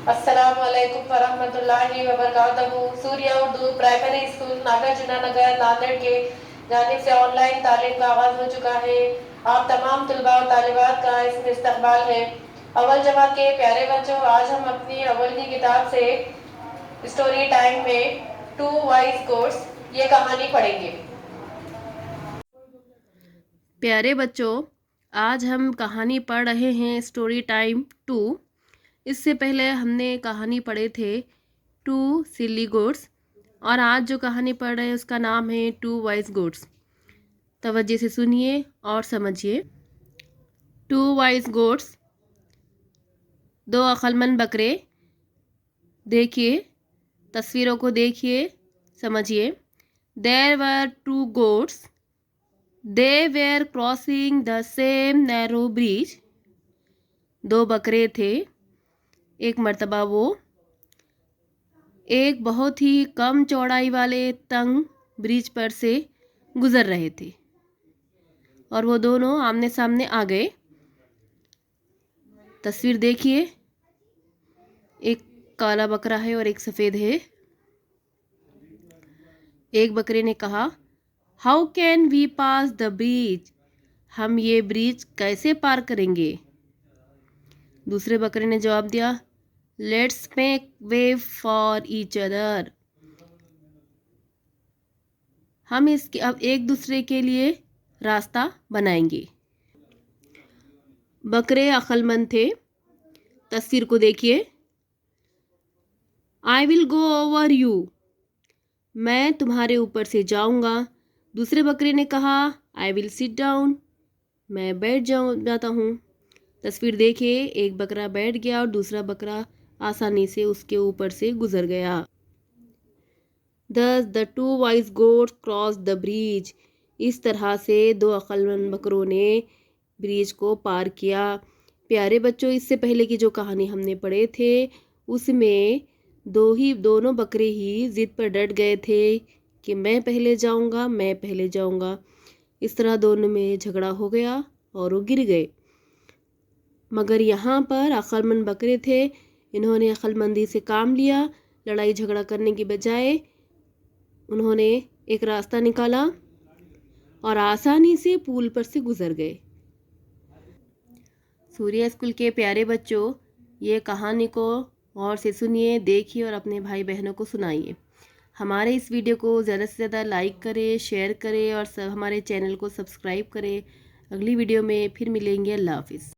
अस्सलामुअलैकुम वरहमतुल्लाहि वबरकातुहू। Surya Urdu primary school Nagarjuna नगर नांदेड़ के जानिब से ऑनलाइन तालीम का आगाज हो चुका है। आप तमाम तलबा और तालिबात का इसमें इस्तकबाल है। अव्वल जमात के प्यारे बच्चों, आज हम अपनी अव्वल की किताब से स्टोरी टाइम में टू वाइज गोट्स ये कहानी पढ़ेंगे। प्यारे बच्चों, आज हम कहानी पढ़ रहे हैं स्टोरी टाइम 2। इससे पहले हमने कहानी पढ़े थे टू सिली गोट्स, और आज जो कहानी पढ़ रहे हैं उसका नाम है टू वाइज गोट्स। तवज्जो से सुनिए और समझिए। टू वाइज गोट्स, दो अक्लमंद बकरे। देखिए, तस्वीरों को देखिए, समझिए। There were two goats, they were crossing the same narrow bridge. दो बकरे थे। एक मर्तबा वो एक बहुत ही कम चौड़ाई वाले तंग ब्रिज पर से गुजर रहे थे, और वो दोनों आमने सामने आ गए। तस्वीर देखिए, एक काला बकरा है और एक सफ़ेद है। एक बकरे ने कहा, how can we pass the bridge? हम ये ब्रिज कैसे पार करेंगे? दूसरे बकरे ने जवाब दिया, let's make way for each other. हम इसके अब एक दूसरे के लिए रास्ता बनाएंगे। बकरे अक्लमंद थे। तस्वीर को देखिए। I will go over you, मैं तुम्हारे ऊपर से जाऊंगा। दूसरे बकरे ने कहा, आई विल सिट डाउन, मैं बैठ जाता हूँ। तस्वीर देखिए, एक बकरा बैठ गया और दूसरा बकरा आसानी से उसके ऊपर से गुजर गया। Thus the two wise goats crossed the bridge. इस तरह से दो अक्लमंद बकरों ने ब्रिज को पार किया। प्यारे बच्चों, इससे पहले की जो कहानी हमने पढ़े थे उसमें दोनों बकरे ही जिद पर डट गए थे कि मैं पहले जाऊंगा। इस तरह दोनों में झगड़ा हो गया और वो गिर गए। मगर यहाँ पर अक्लमंद बकरे थे, इन्होंने अक्लमंदी से काम लिया। लड़ाई झगड़ा करने की बजाय उन्होंने एक रास्ता निकाला और आसानी से पुल पर से गुजर गए। सूर्या स्कूल के प्यारे बच्चों, ये कहानी को गौर से सुनिए, देखिए और अपने भाई बहनों को सुनाइए। हमारे इस वीडियो को ज़्यादा से ज़्यादा लाइक करें, शेयर करें और हमारे चैनल को सब्सक्राइब करें। अगली वीडियो में फिर मिलेंगे। अल्लाह हाफिज़।